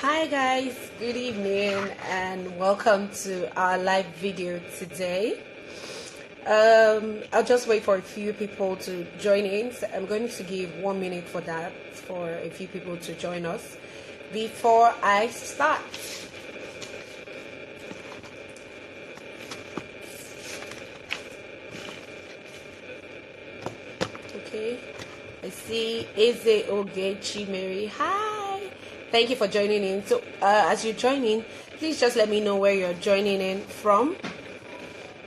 Hi guys, good evening and welcome to our live video today. I'll just wait for a few people to join in. So I'm going to give 1 minute for that, for a few people to join us before I start. Okay, I see Eze Ogechi Mary. Hi. Thank you for joining in. So as you join in, please just let me know where you're joining in from.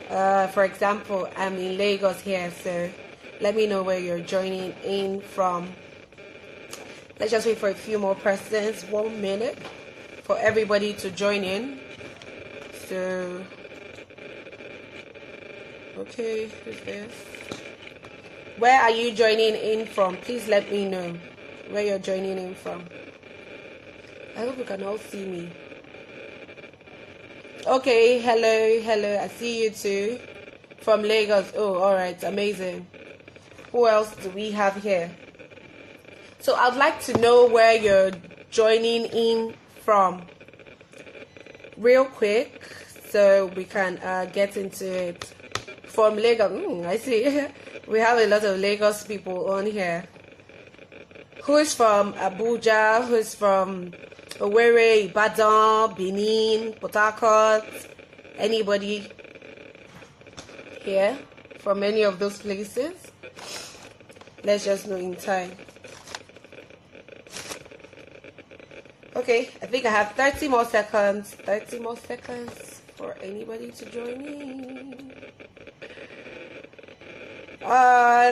For example, I'm in Lagos here, so let me know where you're joining in from. Let's just wait for a few more persons, 1 minute for everybody to join in. So, okay, who's this? Where are you joining in from? Please let me know where you're joining in from. I hope you can all see me. Okay, hello, I see you too. From Lagos. Oh, alright, amazing. Who else do we have here? So I'd like to know where you're joining in from real quick so we can get into it. From Lagos. I see. We have a lot of Lagos people on here. Who's from Abuja? Who's from Owerri, Ibadan, Benin, Port Harcourt? Anybody here from any of those places? Let's just know in time. Okay, I think I have 30 more seconds. 30 more seconds for anybody to join in.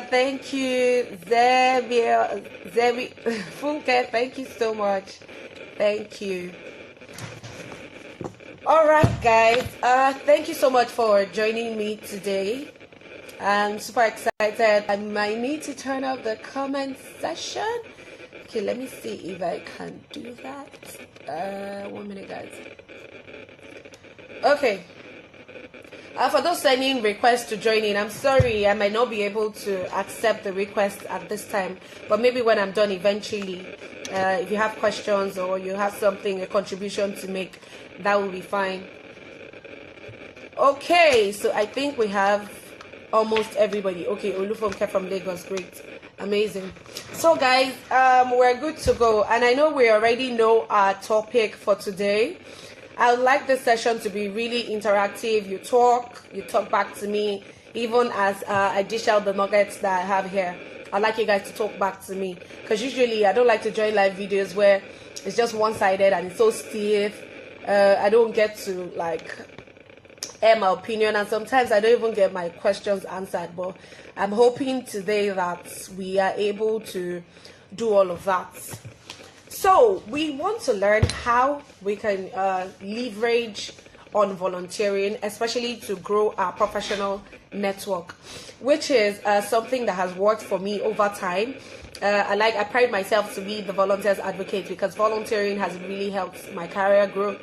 Thank you, Zebi, Funke, thank you so much. Thank you. Alright guys, thank you so much for joining me today. I'm super excited. I might need to turn off the comment section. Okay, let me see if I can do that. 1 minute guys. Okay. For those sending requests to join in, I'm sorry I might not be able to accept the request at this time, but maybe when I'm done eventually, if you have questions or you have something, a contribution to make, that will be fine. Okay, so I think we have almost everybody. Okay, Olufonke from Lagos, great, amazing. So guys, we're good to go, and I know we already know our topic for today. I would like this session to be really interactive. You talk back to me, even as I dish out the nuggets that I have here. I'd like you guys to talk back to me, because usually I don't like to join live videos where it's just one-sided and it's so stiff. I don't get to like air my opinion, and sometimes I don't even get my questions answered, but I'm hoping today that we are able to do all of that. So we want to learn how we can leverage on volunteering, especially to grow our professional network, which is something that has worked for me over time. I pride myself to be the volunteers advocate, because volunteering has really helped my career grow.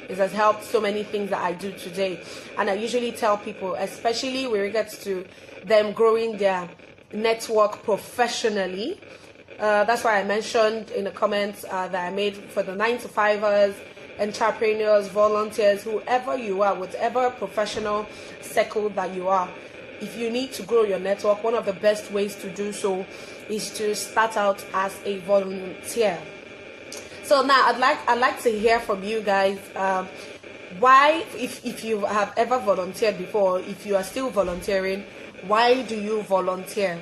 It has helped so many things that I do today, and I usually tell people, especially with regards to them growing their network professionally. That's why I mentioned in the comments that I made for the 9-to-5ers, entrepreneurs, volunteers, whoever you are, whatever professional circle that you are. If you need to grow your network, one of the best ways to do so is to start out as a volunteer. So now I'd like to hear from you guys. Why, if you have ever volunteered before, if you are still volunteering, why do you volunteer?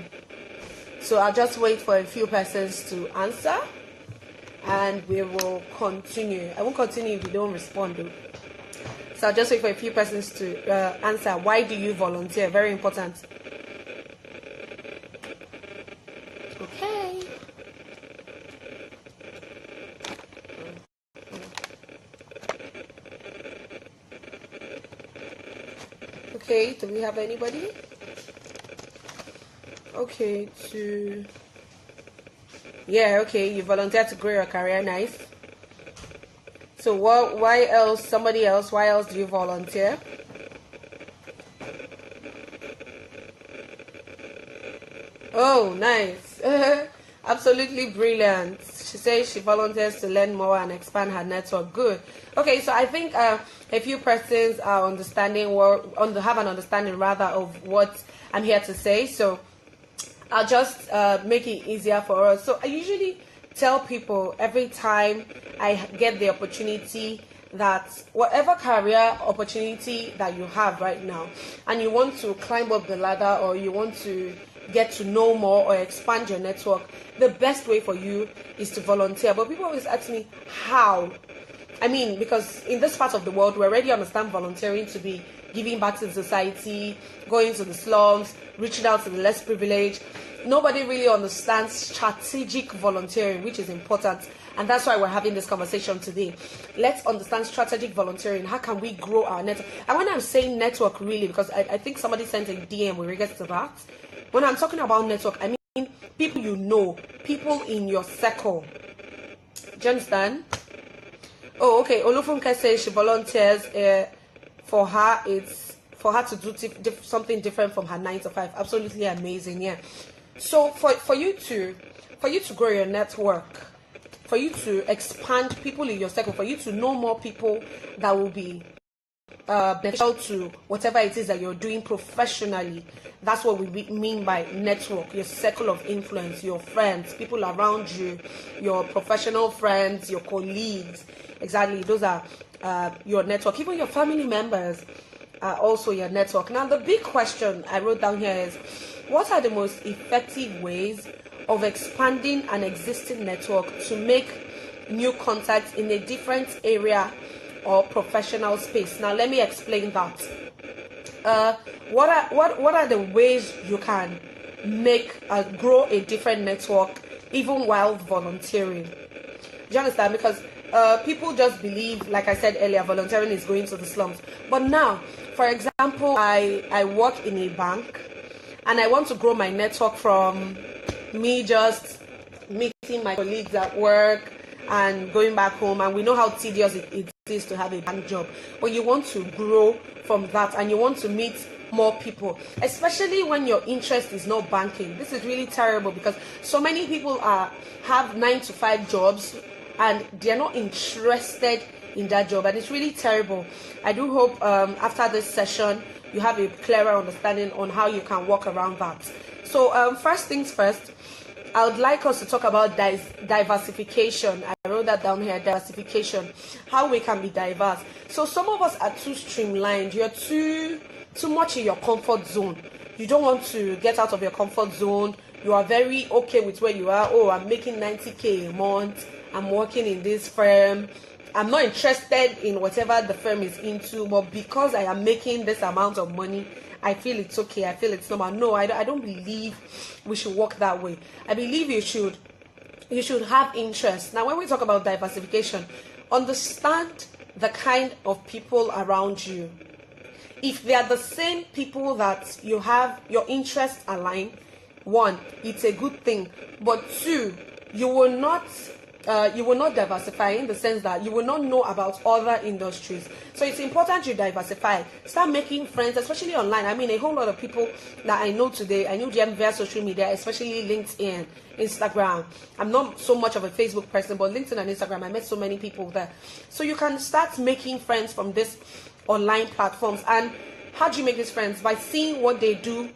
So I'll just wait for a few persons to answer, and we will continue. I won't continue if you don't respond though. So I'll just wait for a few persons to answer. Why do you volunteer? Very important. Okay. Okay, do we have anybody? Okay, okay, you volunteer to grow your career, nice. So why else, somebody else, why else do you volunteer? Oh, nice. Absolutely brilliant. She says she volunteers to learn more and expand her network. Good. Okay, so I think a few persons are understanding or have an understanding rather of what I'm here to say. So I'll just make it easier for us. So I usually tell people every time I get the opportunity that whatever career opportunity that you have right now and you want to climb up the ladder or you want to get to know more or expand your network, the best way for you is to volunteer. But people always ask me how. I mean, because in this part of the world, we already understand volunteering to be giving back to society, going to the slums, reaching out to the less privileged. Nobody really understands strategic volunteering, which is important. And that's why we're having this conversation today. Let's understand strategic volunteering. How can we grow our network? And when I'm saying network, really, because I think somebody sent a DM with regards to that. When I'm talking about network, I mean people you know, people in your circle. Do you understand? Oh, okay. Olufunke says she volunteers. For her, it's for her to do something different from her 9 to 5. Absolutely amazing. Yeah. So for you to grow your network, for you to expand people in your circle, for you to know more people that will be beneficial to whatever it is that you're doing professionally. That's what we mean by network. Your circle of influence, your friends, people around you, your professional friends, your colleagues. Exactly, those are your network. Even your family members are also your network. Now, the big question I wrote down here is, what are the most effective ways of expanding an existing network to make new contacts in a different area or professional space? Now, let me explain that. What are the ways you can make grow a different network even while volunteering? Do you understand? Because people just believe, like I said earlier, volunteering is going to the slums. But now, for example, I work in a bank and I want to grow my network from me just meeting my colleagues at work and going back home, and we know how tedious it is to have a bank job. But you want to grow from that and you want to meet more people, especially when your interest is not banking. This is really terrible because so many people have 9 to 5 jobs and they're not interested in that job, and it's really terrible. I do hope after this session you have a clearer understanding on how you can work around that. So first things first, I would like us to talk about diversification. I wrote that down here, diversification, how we can be diverse. So some of us are too streamlined. You're too much in your comfort zone. You don't want to get out of your comfort zone. You are very okay with where you are. Oh, I'm making 90K a month. I'm working in this firm. I'm not interested in whatever the firm is into, but because I am making this amount of money, I feel it's okay. I feel it's normal. No, I don't believe we should work that way. I believe you should have interest. Now, when we talk about diversification, understand the kind of people around you. If they are the same people that you have your interests aligned, one, it's a good thing. But two, you will not diversify in the sense that you will not know about other industries. So it's important you diversify. Start making friends, especially online. I mean, a whole lot of people that I know today, I know them via social media, especially LinkedIn, Instagram. I'm not so much of a Facebook person, but LinkedIn and Instagram, I met so many people there. So you can start making friends from this online platforms. And how do you make these friends? By seeing what they do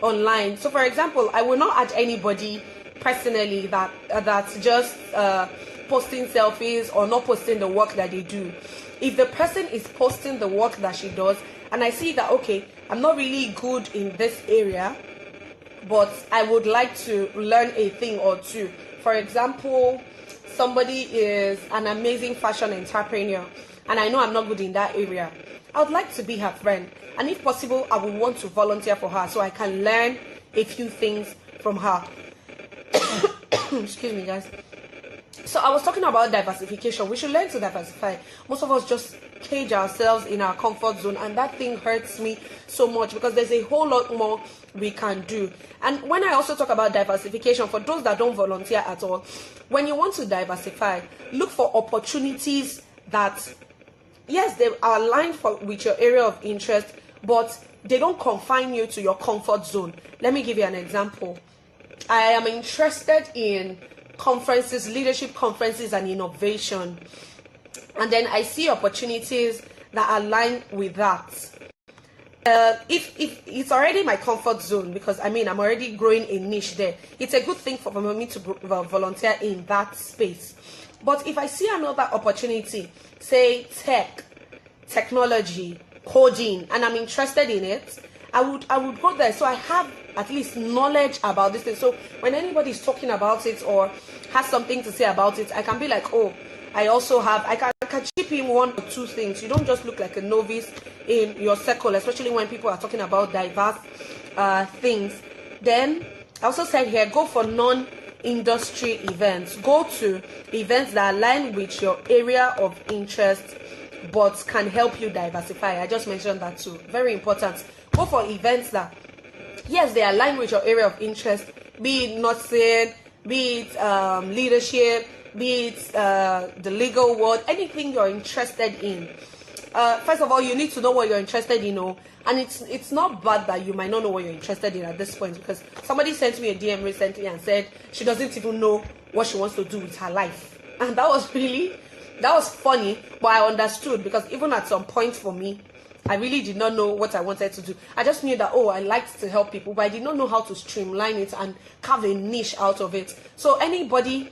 online. So for example, I will not add anybody personally that's just posting selfies or not posting the work that they do. If the person is posting the work that she does and I see that, okay, I'm not really good in this area, but I would like to learn a thing or two. For example, somebody is an amazing fashion entrepreneur and I know I'm not good in that area. I would like to be her friend, and if possible, I would want to volunteer for her so I can learn a few things from her. Excuse me, guys. So I was talking about diversification. We should learn to diversify. Most of us just cage ourselves in our comfort zone, and that thing hurts me so much because there's a whole lot more we can do. And when I also talk about diversification, for those that don't volunteer at all, when you want to diversify, look for opportunities that, yes, they are aligned with your area of interest, but they don't confine you to your comfort zone. Let me give you an example. I am interested in conferences, leadership conferences and innovation. And then I see opportunities that align with that. If it's already my comfort zone, because I mean I'm already growing a niche there, it's a good thing for me to volunteer in that space. But if I see another opportunity, say technology, coding, and I'm interested in it, I would go there, so I have at least knowledge about this thing. So when anybody is talking about it or has something to say about it, I can be like, oh, I can chip in one or two things. You don't just look like a novice in your circle, especially when people are talking about diverse things. Then I also said here, go for non-industry events. Go to events that align with your area of interest but can help you diversify. I just mentioned that too. Very important. Go for events that, yes, they align with your area of interest, be it nursing, be it leadership, be it the legal world, anything you're interested in. First of all, you need to know what you're interested in, and it's not bad that you might not know what you're interested in at this point, because somebody sent me a DM recently and said she doesn't even know what she wants to do with her life, and that was funny, but I understood, because even at some point for me, I really did not know what I wanted to do. I just knew that, oh, I liked to help people, but I did not know how to streamline it and carve a niche out of it. So anybody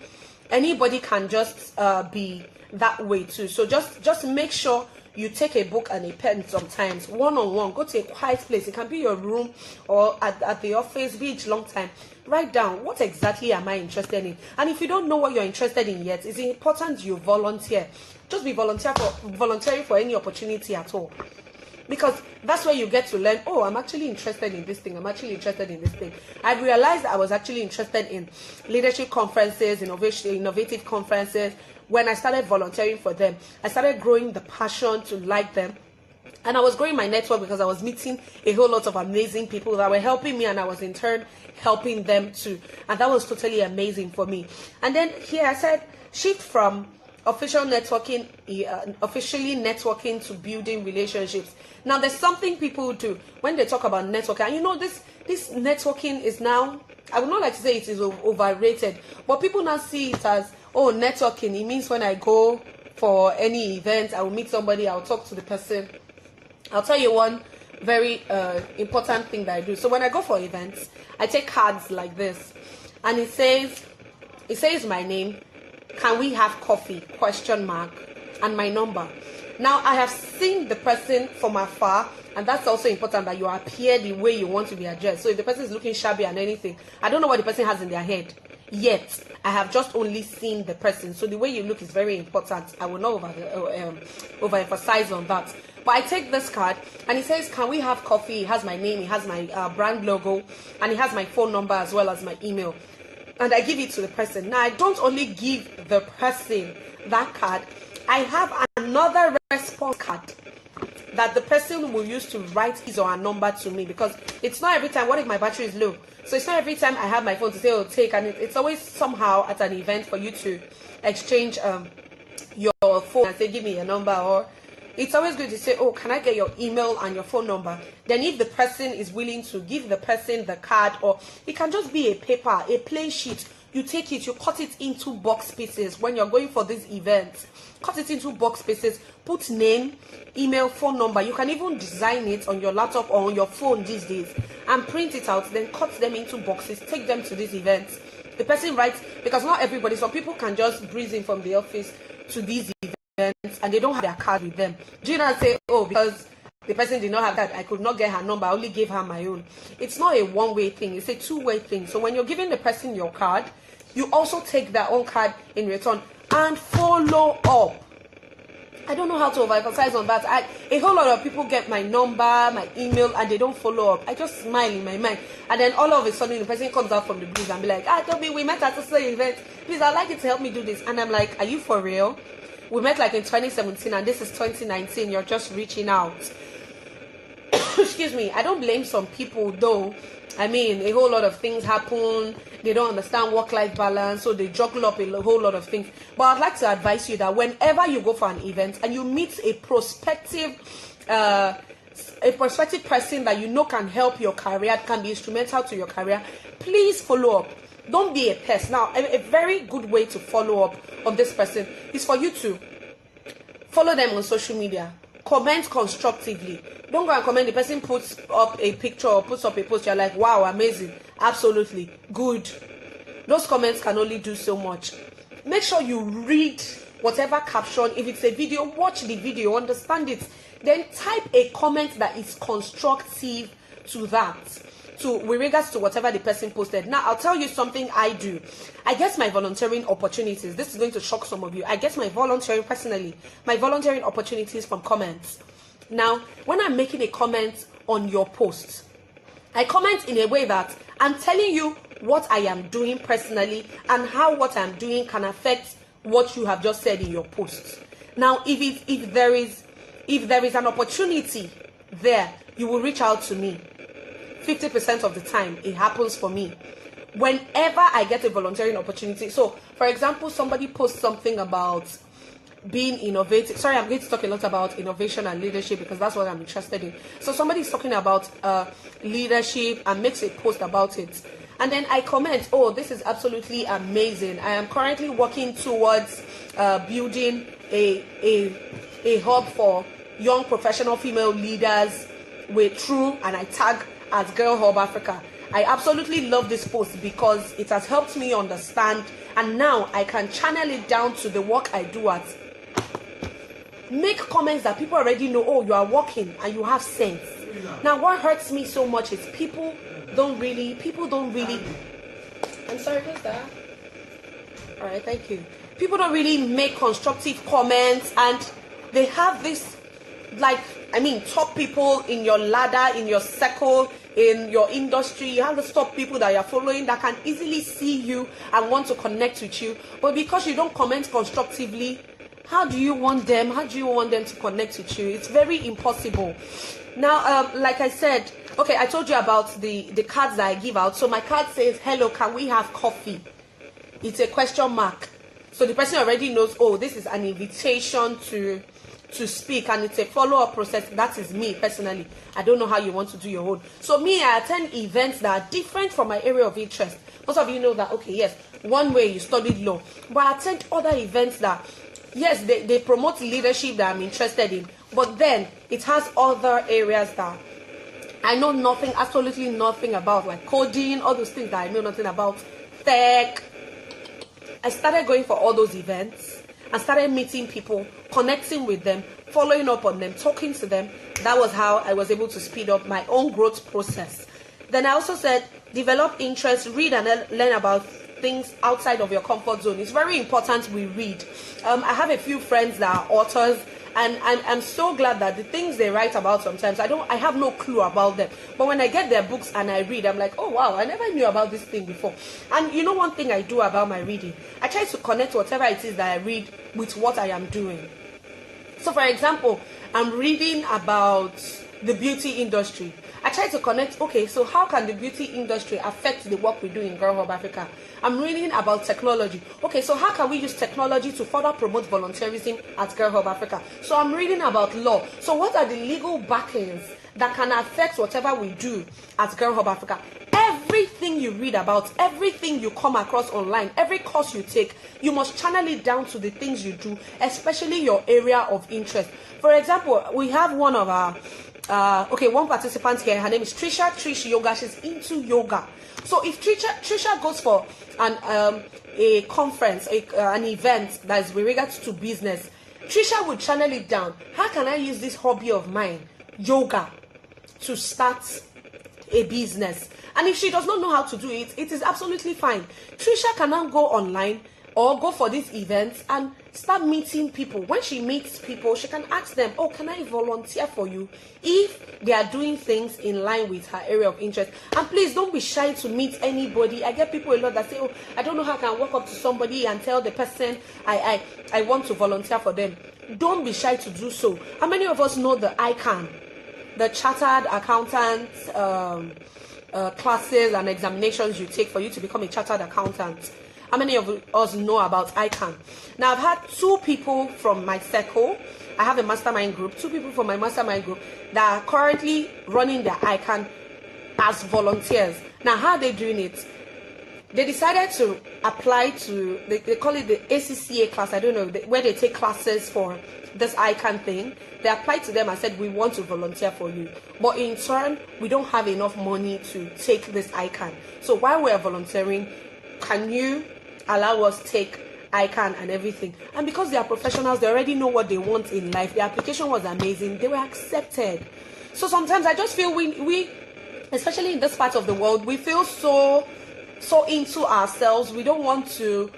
can just be that way too. So just make sure you take a book and a pen sometimes, one-on-one. Go to a quiet place. It can be your room or at the office, be it long time. Write down, what exactly am I interested in? And if you don't know what you're interested in yet, it's important you volunteer. Just be volunteering for any opportunity at all. Because that's where you get to learn, oh, I'm actually interested in this thing. I'm actually interested in this thing. I realized I was actually interested in leadership conferences, innovative conferences. When I started volunteering for them, I started growing the passion to like them. And I was growing my network because I was meeting a whole lot of amazing people that were helping me, and I was in turn helping them too. And that was totally amazing for me. And then here I said, shift from officially networking to building relationships. Now, there's something people do when they talk about networking. And you know, this networking is now, I would not like to say it is overrated, but people now see it as, oh, networking, it means when I go for any event, I will meet somebody, I'll talk to the person. I'll tell you one very important thing that I do. So when I go for events, I take cards like this, and it says my name, can we have coffee, ? And my number. Now, I have seen the person from afar, and that's also important, that you appear the way you want to be addressed. So if the person is looking shabby and anything, I don't know what the person has in their head yet. I have just only seen the person. So the way you look is very important. I will not overemphasize on that. But I take this card, and it says, can we have coffee? It has my name, it has my brand logo, and it has my phone number as well as my email. And I give it to the person. Now, I don't only give the person that card. I have another response card that the person will use to write his or her number to me, because it's not every time. What if my battery is low? So it's not every time I have my phone to say, oh, take, and it's always somehow at an event for you to exchange your phone and say, give me your number. Or it's always good to say, oh, can I get your email and your phone number? Then if the person is willing to give the person the card, or it can just be a paper, a plain sheet, you take it, you cut it into box pieces. When you're going for these events, cut it into box pieces, put name, email, phone number. You can even design it on your laptop or on your phone these days and print it out, then cut them into boxes, take them to these events. The person writes, because not everybody, some people can just breeze in from the office to these events and they don't have their card with them. Do you not say, oh, because the person did not have that, I could not get her number, I only gave her my own. It's not a one-way thing, it's a two-way thing. So when you're giving the person your card, you also take their own card in return and follow up. I don't know how to overemphasize on that. A whole lot of people get my number, my email, and they don't follow up. I just smile in my mind, and then all of a sudden the person comes out from the blues and be like, Toby, we met at this event, please, I'd like you to help me do this. And I'm like, are you for real? We met like in 2017 and this is 2019, you're just reaching out. Excuse me. I don't blame some people though. I mean, a whole lot of things happen. They don't understand work-life balance, so they juggle up a whole lot of things. But I'd like to advise you that whenever you go for an event and you meet a prospective person that you know can help your career, can be instrumental to your career, please follow up. Don't be a pest. Now, a very good way to follow up on this person is for you to follow them on social media. Comment constructively. Don't go and comment. The person puts up a picture or puts up a post. You're like, wow, amazing. Absolutely. Good. Those comments can only do so much. Make sure you read whatever caption. If it's a video, watch the video, understand it. Then type a comment that is constructive to that. With regards to whatever the person posted. Now, I'll tell you something I do. I get my volunteering opportunities. This is going to shock some of you. I get my volunteering opportunities from comments. Now, when I'm making a comment on your post, I comment in a way that I'm telling you what I am doing personally and how what I'm doing can affect what you have just said in your post. Now, if there is an opportunity there, you will reach out to me. 50% of the time, it happens for me. Whenever I get a volunteering opportunity. So, for example, somebody posts something about being innovative. Sorry, I'm going to talk a lot about innovation and leadership because that's what I'm interested in. So somebody's talking about leadership and makes a post about it. And then I comment, oh, this is absolutely amazing. I am currently working towards building a hub for young professional female leaders and I tag as Girl Hub Africa. I absolutely love this post because it has helped me understand, and now I can channel it down to the work I do at. Make comments that people already know, oh, you are working and you have sense. Now, what hurts me so much is people don't really, I'm sorry, what's that? All right, thank you. People don't really make constructive comments, and they have this, top people in your ladder, in your circle, in your industry. You have the top people that you're following that can easily see you and want to connect with you. But because you don't comment constructively, how do you want them to connect with you? It's very impossible. Now, like I said, okay, I told you about the cards that I give out. So my card says, hello, can we have coffee? It's a question mark. So the person already knows, oh, this is an invitation to speak, and it's a follow-up process. That is me personally. I don't know how you want to do your own. So me, I attend events that are different from my area of interest. Most of you know that, okay, yes, one way you studied law, but I attend other events that, yes, they promote leadership that I'm interested in, but then it has other areas that I know nothing, absolutely nothing about, like coding, all those things that I know nothing about, tech. I started going for all those events. I started meeting people, connecting with them, following up on them, talking to them. That was how I was able to speed up my own growth process. Then I also said, develop interest, read and learn about things outside of your comfort zone. It's very important we read. I have a few friends that are authors, and I'm so glad that the things they write about sometimes, I have no clue about them. But when I get their books and I read, I'm like, oh wow, I never knew about this thing before. And you know one thing I do about my reading? I try to connect whatever it is that I read with what I am doing. So for example, I'm reading about the beauty industry. I try to connect, okay, so how can the beauty industry affect the work we do in Girl Hub Africa? I'm reading about technology. Okay, so how can we use technology to further promote volunteerism at Girl Hub Africa? So I'm reading about law. So what are the legal backings that can affect whatever we do at Girl Hub Africa? Everything you read about, everything you come across online, every course you take, you must channel it down to the things you do, especially your area of interest. For example, we have one of our one participant here. Her name is Trish Yoga. She's into yoga. So if Trisha goes for a conference, an event that is with regards to business, Trisha would channel it down. How can I use this hobby of mine, yoga, to start a business? And if she does not know how to do it, it is absolutely fine. Trisha can now go online or go for these events and start meeting people. When she meets people, she can ask them, oh, can I volunteer for you? If they are doing things in line with her area of interest. And please don't be shy to meet anybody. I get people a lot that say, oh, I don't know how I can walk up to somebody and tell the person I want to volunteer for them. Don't be shy to do so. How many of us know the ICANN, the Chartered Accountant classes and examinations you take for you to become a Chartered Accountant? How many of us know about ICANN? Now, I've had 2 people from my circle. I have a mastermind group. 2 people from my mastermind group that are currently running their ICANN as volunteers. Now, how are they doing it? they decided to apply to, they call it the ACCA class, I don't know, where they take classes for this icon thing. They applied to them and said, we want to volunteer for you, but in turn we don't have enough money to take this icon. So while we're volunteering, can you allow us take icon and everything? And because they are professionals, they already know what they want in life. The application was amazing. They were accepted. So sometimes I just feel we especially in this part of the world, we feel so into ourselves. We don't want to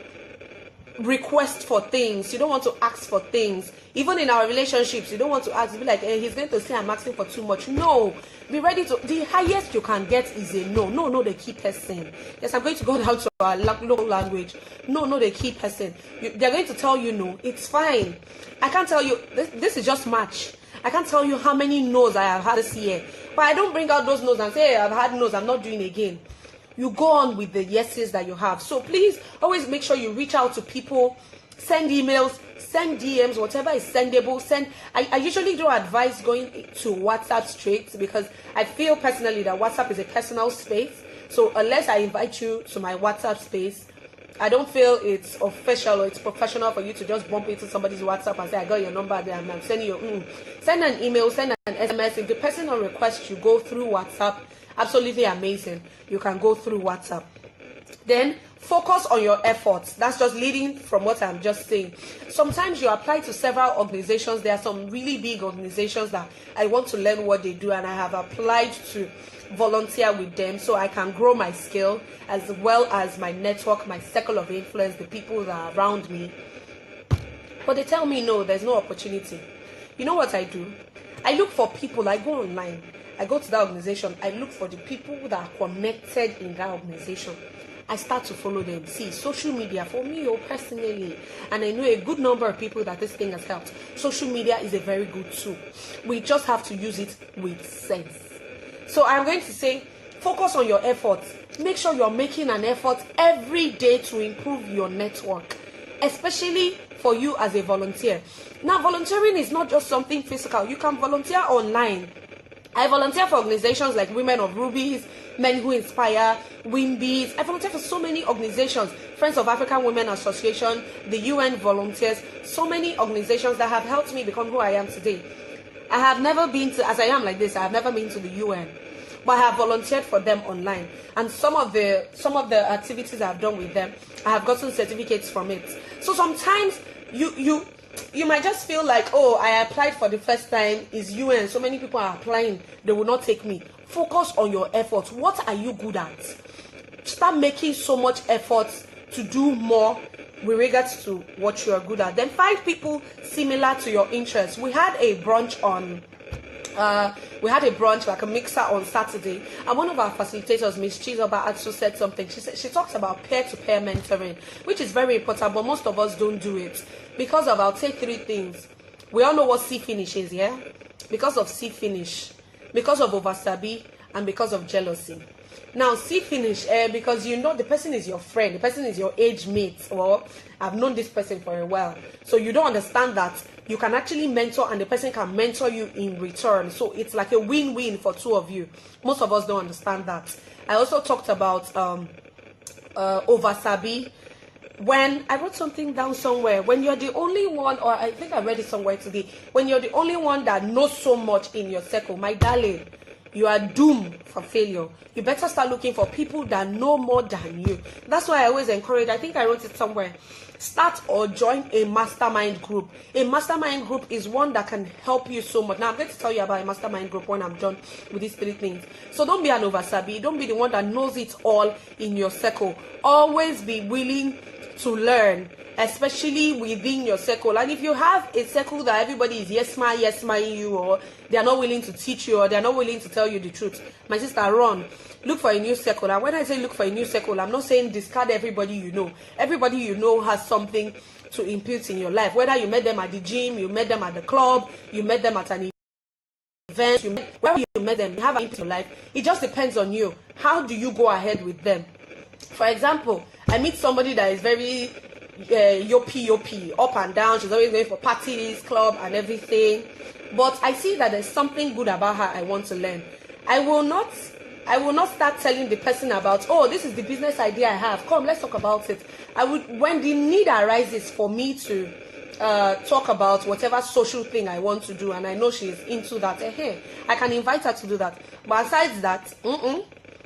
request for things. You don't want to ask for things. Even in our relationships, you don't want to ask. Be like, he's going to say I'm asking for too much. No, be ready to. The highest you can get is a no. No, the key person. Yes, I'm going to go down to our local language. No, the key person. They're going to tell you no. It's fine. I can't tell you. This is just match. I can't tell you how many no's I have had this year. But I don't bring out those no's and say, hey, I've had no's, I'm not doing again. You go on with the yeses that you have. So please always make sure you reach out to people, send emails, send DMs, whatever is sendable. I usually don't advise going to WhatsApp straight, because I feel personally that WhatsApp is a personal space. So unless I invite you to my WhatsApp space, I don't feel it's official or it's professional for you to just bump into somebody's WhatsApp and say, I got your number there and I'm sending you. Send an email, send an SMS. If the person on request you go through WhatsApp, absolutely amazing. You can go through WhatsApp. Then focus on your efforts. That's just leading from what I'm just saying. Sometimes you apply to several organizations. There are some really big organizations that I want to learn what they do, and I have applied to volunteer with them so I can grow my skill as well as my network, my circle of influence, the people that are around me. But they tell me no, there's no opportunity. You know what I do? I look for people. I go online, I go to that organization, I look for the people that are connected in that organization. I start to follow them. See, social media for me personally, and I know a good number of people that this thing has helped. Social media is a very good tool. We just have to use it with sense. So I'm going to say, focus on your efforts. Make sure you're making an effort every day to improve your network, especially for you as a volunteer. Now, volunteering is not just something physical. You can volunteer online. I volunteer for organizations like Women of Rubies, Men Who Inspire, Wimbies. I volunteer for so many organizations. Friends of African Women Association, the UN Volunteers, so many organizations that have helped me become who I am today. I have never been to, as I am like this, I have never been to the UN, but I have volunteered for them online. And some of the activities I've done with them, I have gotten certificates from it. So sometimes you might just feel like, oh, I applied for the first time, is UN, so many people are applying, they will not take me. Focus on your efforts. What are you good at? Start making so much effort to do more with regards to what you are good at. Then find people similar to your interests. We had a brunch like a mixer on Saturday, and one of our facilitators, Miss Chizoba, also said something. She talks about peer-to-peer mentoring, which is very important, but most of us don't do it because of, I'll say three things. We all know what C finish is, yeah? Because of C finish, because of oversabi, and because of jealousy. Now, C finish, because you know the person is your friend, the person is your age mate, or I've known this person for a while. So you don't understand that you can actually mentor and the person can mentor you in return. So it's like a win-win for two of you. Most of us don't understand that. I also talked about oversabi. When I wrote something down somewhere, when you're the only one, or I think I read it somewhere today, when you're the only one that knows so much in your circle, my darling, you are doomed for failure. You better start looking for people that know more than you. That's why I always encourage, I think I wrote it somewhere, start or join a mastermind group. A mastermind group is one that can help you so much. Now, I'm going to tell you about a mastermind group when I'm done with these three things. So don't be an oversabi. Don't be the one that knows it all in your circle. Always be willing to learn, especially within your circle. And if you have a circle that everybody is yes ma you, or they are not willing to teach you, or they are not willing to tell you the truth, my sister, run. Look for a new circle. And when I say look for a new circle, I'm not saying discard everybody you know. Everybody you know has something to impute in your life. Whether you met them at the gym, you met them at the club, you met them at an event, wherever you met them, you have an impact in your life. It just depends on you. How do you go ahead with them? For example, I meet somebody that is very yoppy, up and down. She's always going for parties, club, and everything. But I see that there's something good about her I want to learn. I will not I will not start telling the person about, oh, this is the business idea I have. Come, let's talk about it. I would, when the need arises for me to talk about whatever social thing I want to do, and I know she's into that, I can invite her to do that. But besides that,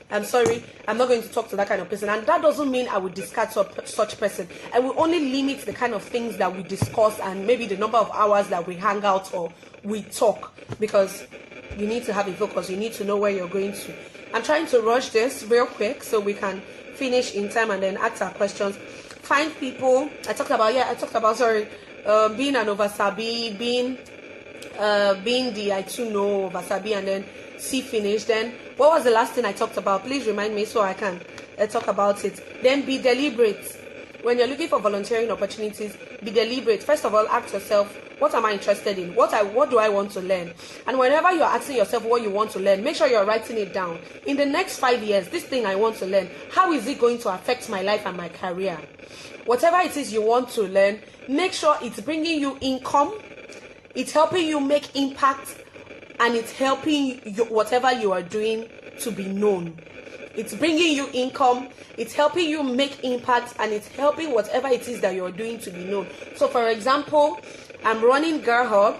I'm sorry, I'm not going to talk to that kind of person. And that doesn't mean I would discard such person. I will only limit the kind of things that we discuss and maybe the number of hours that we hang out or we talk, because you need to have a focus. You need to know where you're going to. I'm trying to rush this real quick so we can finish in time and then ask our questions. Find people. I talked about being an oversabi, being the I too know oversabi, and then see finish. Then what was the last thing I talked about? Please remind me so I can talk about it. Then be deliberate. When you're looking for volunteering opportunities, be deliberate. First of all, ask yourself, what am I interested in? What do I want to learn? And whenever you're asking yourself what you want to learn, make sure you're writing it down. In the next 5 years, this thing I want to learn, how is it going to affect my life and my career? Whatever it is you want to learn, make sure it's bringing you income, it's helping you make impact, and it's helping you, whatever you are doing, to be known. It's bringing you income, it's helping you make impact, and it's helping whatever it is that you're doing to be known. So for example, I'm running Girl Hub,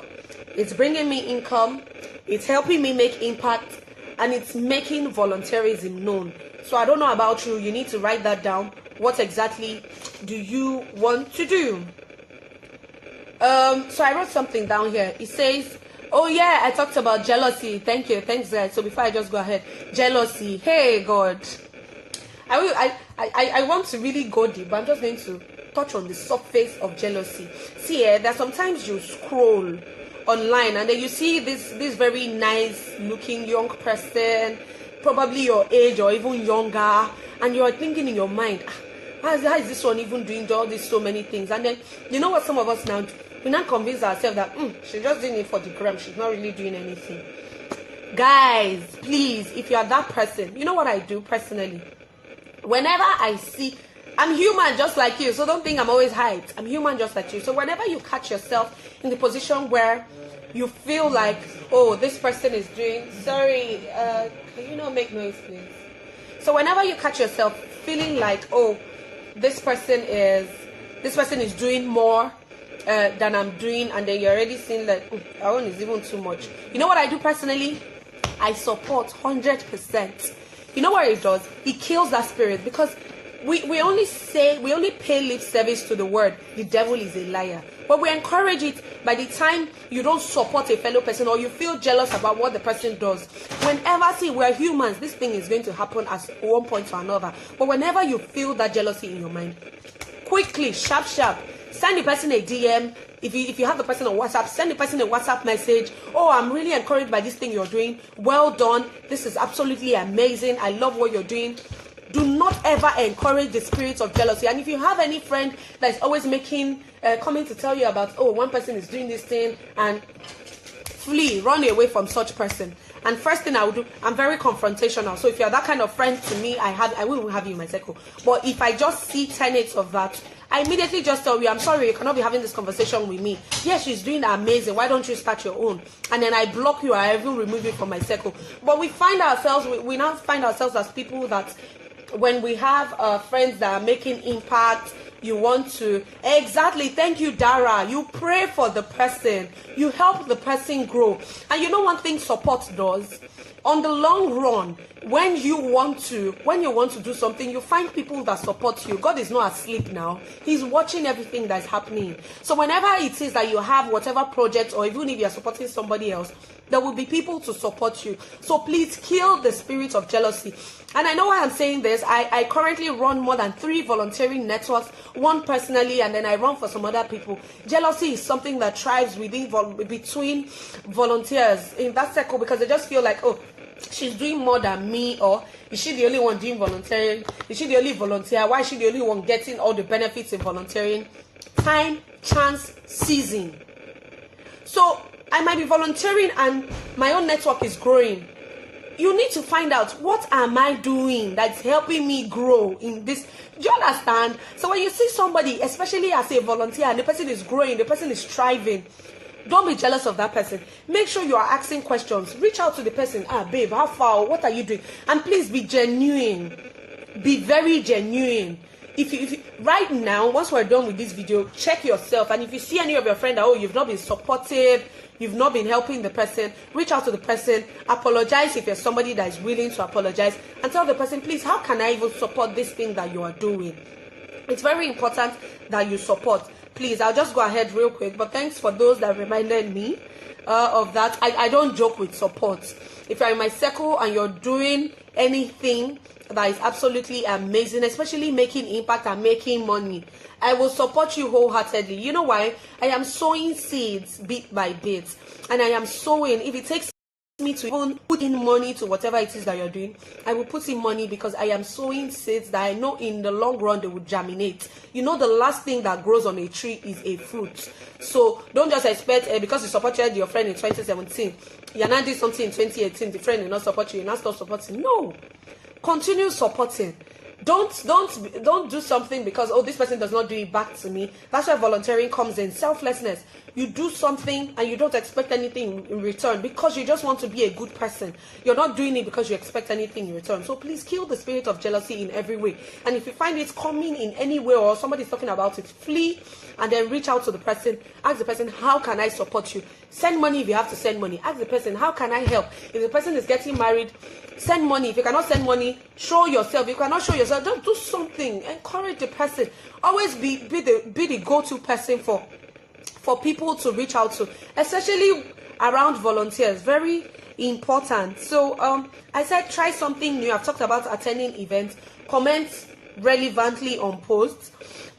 it's bringing me income, it's helping me make impact, and it's making volunteerism known. So I don't know about you, you need to write that down. What exactly do you want to do? So I wrote something down here. It says, oh yeah, I talked about jealousy. Thank you. Thanks, guys. So before I just go ahead, jealousy. Hey, God. I want to really go deep, but I'm just going to touch on the surface of jealousy. See, there's sometimes you scroll online and then you see this very nice looking young person, probably your age or even younger, and you're thinking in your mind, how is this one even doing all these so many things? And then, you know what some of us now do? We now convince ourselves that she's just doing it for the gram, she's not really doing anything. Guys, please, if you are that person, you know what I do personally? Whenever I see, I'm human just like you, so don't think I'm always hyped. I'm human just like you. So whenever you catch yourself in the position where you feel like, oh, this person is doing, sorry, can you not make noise, please? So whenever you catch yourself feeling like, oh, this person is doing more than I'm doing, and then you're already seeing that that one is even too much. You know what I do personally? I support 100%. You know what it does? It kills that spirit, because we only pay lip service to the word, the devil is a liar. But we encourage it. By the time you don't support a fellow person or you feel jealous about what the person does, see, we're humans, this thing is going to happen at one point or another. But whenever you feel that jealousy in your mind, quickly, sharp, send the person a DM. If you have the person on WhatsApp, send the person a WhatsApp message. Oh, I'm really encouraged by this thing you're doing. Well done. This is absolutely amazing. I love what you're doing. Do not ever encourage the spirit of jealousy. And if you have any friend that is always coming to tell you about, oh, one person is doing this thing, and flee, run away from such person. And first thing I would do, I'm very confrontational. So if you're that kind of friend to me, I will have you in my circle. But if I just see tenets of that, I immediately just tell you, I'm sorry, you cannot be having this conversation with me. Yes, she's doing amazing. Why don't you start your own? And then I block you. I even remove you from my circle. But we now find ourselves as people that when we have friends that are making impact, you want to, exactly, thank you, Dara, you pray for the person, you help the person grow. And you know one thing support does? On the long run, when you want to do something, you find people that support you. God is not asleep now. He's watching everything that's happening. So whenever it is that you have whatever project, or even if you're supporting somebody else, there will be people to support you. So please kill the spirit of jealousy. And I know why I'm saying this. I currently run more than 3 volunteering networks, one personally, and then I run for some other people. Jealousy is something that thrives between volunteers in that circle, because they just feel like, oh, she's doing more than me, or is she the only one doing volunteering? Is she the only volunteer? Why is she the only one getting all the benefits in volunteering? Time, chance, season. So I might be volunteering and my own network is growing. You need to find out, what am I doing that's helping me grow in this? Do you understand? So when you see somebody, especially as a volunteer, and the person is growing, the person is striving, Don't be jealous of that person. Make sure you are asking questions. Reach out to the person. Babe, how far? What are you doing? And please be genuine. Be very genuine. If you right now, once we're done with this video, check yourself. And if you see any of your friends that, you've not been supportive, you've not been helping the person, reach out to the person, apologize if you're somebody that is willing to apologize, and tell the person, please, how can I even support this thing that you are doing? It's very important that you support. Please, I'll just go ahead real quick, but thanks for those that reminded me of that. I don't joke with support. If you're in my circle and you're doing anything that is absolutely amazing, especially making impact and making money, I will support you wholeheartedly. You know why? I am sowing seeds bit by bit, and I am sowing. If it takes me to even put in money to whatever it is that you're doing, I will put in money, because I am sowing seeds that I know in the long run they will germinate. You know, the last thing that grows on a tree is a fruit. So don't just expect because you supported your friend in 2017, you're not doing something in 2018, the friend will not support you, you're not stop supporting. No, continue supporting. Don't do something because this person does not do it back to me. That's where volunteering comes in. Selflessness. You do something and you don't expect anything in return because you just want to be a good person. You're not doing it because you expect anything in return. So please kill the spirit of jealousy in every way. And if you find it coming in any way, or somebody's talking about it, flee and then reach out to the person. Ask the person, how can I support you? Send money if you have to send money. Ask the person, how can I help? If the person is getting married, send money. If you cannot send money, show yourself. If you cannot show yourself, just do something. Encourage the person. Always be the go-to person for people to reach out to, especially around volunteers. Very important. So I said try something new. I've talked about attending events. Comment relevantly on posts.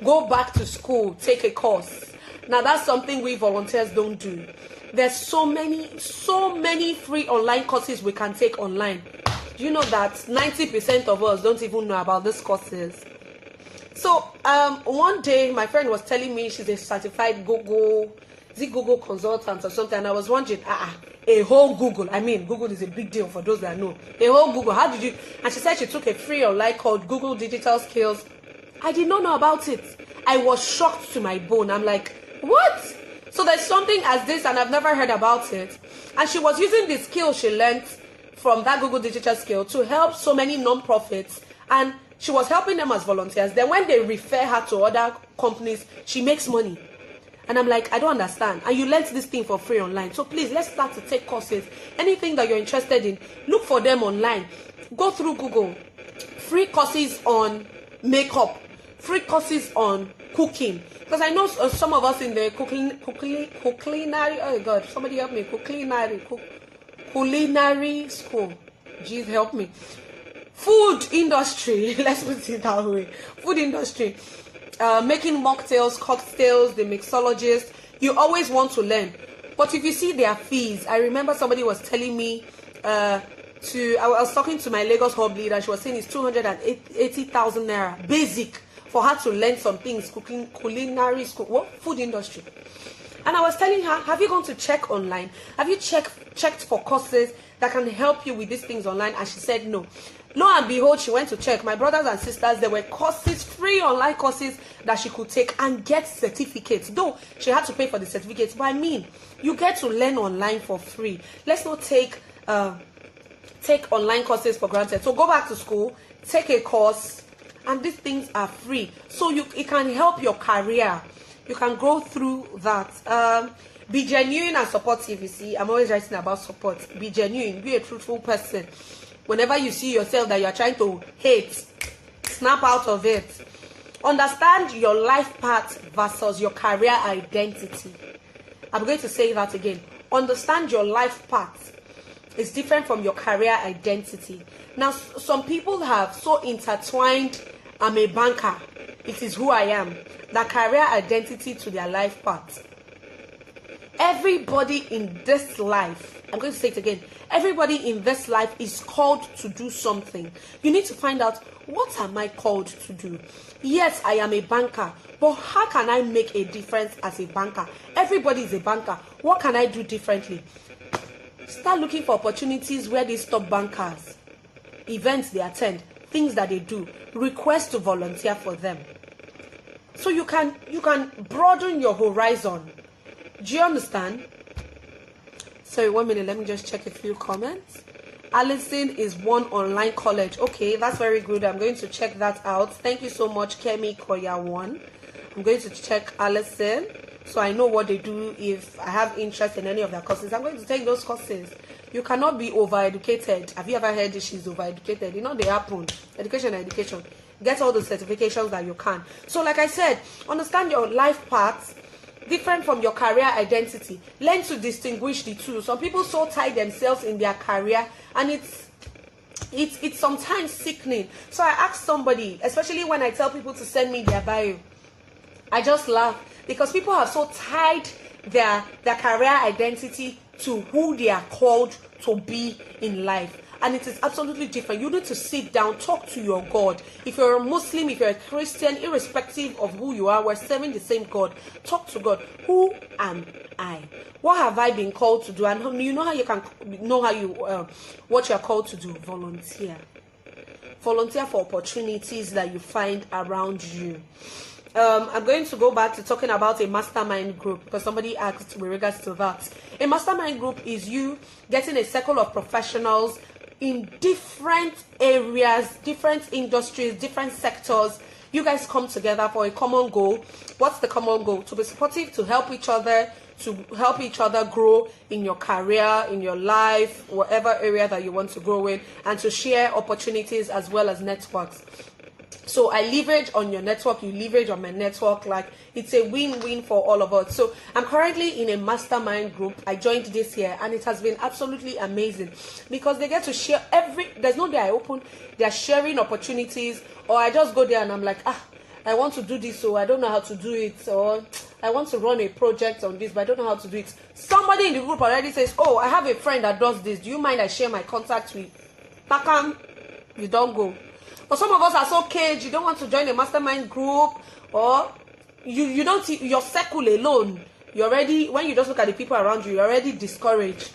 Go back to school. Take a course. Now that's something we volunteers don't do. There's so many free online courses we can take online. Do you know that 90% of us don't even know about these courses? So one day my friend was telling me she's a certified Google consultant or something, and I was wondering, a whole Google. I mean, Google is a big deal for those that know. A whole Google. How did you? And she said she took a free online called Google Digital Skills. I did not know about it. I was shocked to my bone. I'm like, what? So there's something as this, and I've never heard about it. And she was using the skill she learned from that Google Digital Skill to help so many non-profits, and she was helping them as volunteers. Then when they refer her to other companies, she makes money. And I'm like, I don't understand. And you learned this thing for free online. So please, let's start to take courses. Anything that you're interested in, look for them online. Go through Google. Free courses on makeup. Free courses on cooking. Because I know some of us in the culinary, oh God, somebody help me, culinary school. Jeez, help me. Food industry, let's put it that way. Food industry. Making mocktails, cocktails, the mixologist. You always want to learn. But if you see their fees, I remember somebody was telling me, I was talking to my Lagos hub leader, she was saying it's 280,000 naira, basic, for her to learn some things, cooking, culinary school, what? Food industry. And I was telling her, have you gone to check online? Have you checked for courses that can help you with these things online? And she said no. Lo and behold, she went to check. My brothers and sisters, there were courses, free online courses that she could take and get certificates. Though she had to pay for the certificates. But I mean, you get to learn online for free. Let's not take online courses for granted. So go back to school, take a course, and these things are free. So it can help your career. You can go through that. Be genuine and supportive. You see, I'm always writing about support. Be genuine. Be a truthful person. Whenever you see yourself that you're trying to hate, snap out of it. Understand your life path versus your career identity. I'm going to say that again. Understand your life path is different from your career identity. Now, some people have so intertwined, I'm a banker, it is who I am, that career identity to their life path. Everybody in this life, I'm going to say it again, everybody in this life is called to do something. You need to find out, what am I called to do? Yes, I am a banker, but how can I make a difference as a banker? Everybody is a banker. What can I do differently? Start looking for opportunities where these top bankers, events they attend, things that they do, request to volunteer for them. So you can broaden your horizon. Do you understand? Sorry, 1 minute. Let me just check a few comments. Allison is one online college. Okay, that's very good. I'm going to check that out. Thank you so much, Kemi Koya1. I'm going to check Allison so I know what they do. If I have interest in any of their courses, I'm going to take those courses. You cannot be overeducated. Have you ever heard that she's overeducated? You know, they happen. Education. Get all the certifications that you can. So like I said, understand your life paths different from your career identity. Learn to distinguish the two. Some people so tie themselves in their career, and it's sometimes sickening. So I asked somebody, especially when I tell people to send me their bio, I just laugh because people have so tied their career identity to who they are called to be in life. And it is absolutely different. You need to sit down, talk to your God. If you're a Muslim, if you're a Christian, irrespective of who you are, we're serving the same God. Talk to God. Who am I? What have I been called to do? And you know how you can know how you what you're called to do? Volunteer. Volunteer for opportunities that you find around you. I'm going to go back to talking about a mastermind group because somebody asked with regards to that. A mastermind group is you getting a circle of professionals in different areas, different industries, different sectors. You guys come together for a common goal. What's the common goal? To be supportive, to help each other grow in your career, in your life, whatever area that you want to grow in, and to share opportunities as well as networks. So I leverage on your network, you leverage on my network. Like, it's a win-win for all of us. So I'm currently in a mastermind group. I joined this year and it has been absolutely amazing because they get to share there's no day I open, they're sharing opportunities, or I just go there and I'm like, I want to do this, so I don't know how to do it, or I want to run a project on this, but I don't know how to do it. Somebody in the group already says, oh, I have a friend that does this. Do you mind I share my contact with? Takam, you don't go. But some of us are so caged, you don't want to join a mastermind group, or you don't, your circle alone, you're already, when you just look at the people around you, you're already discouraged.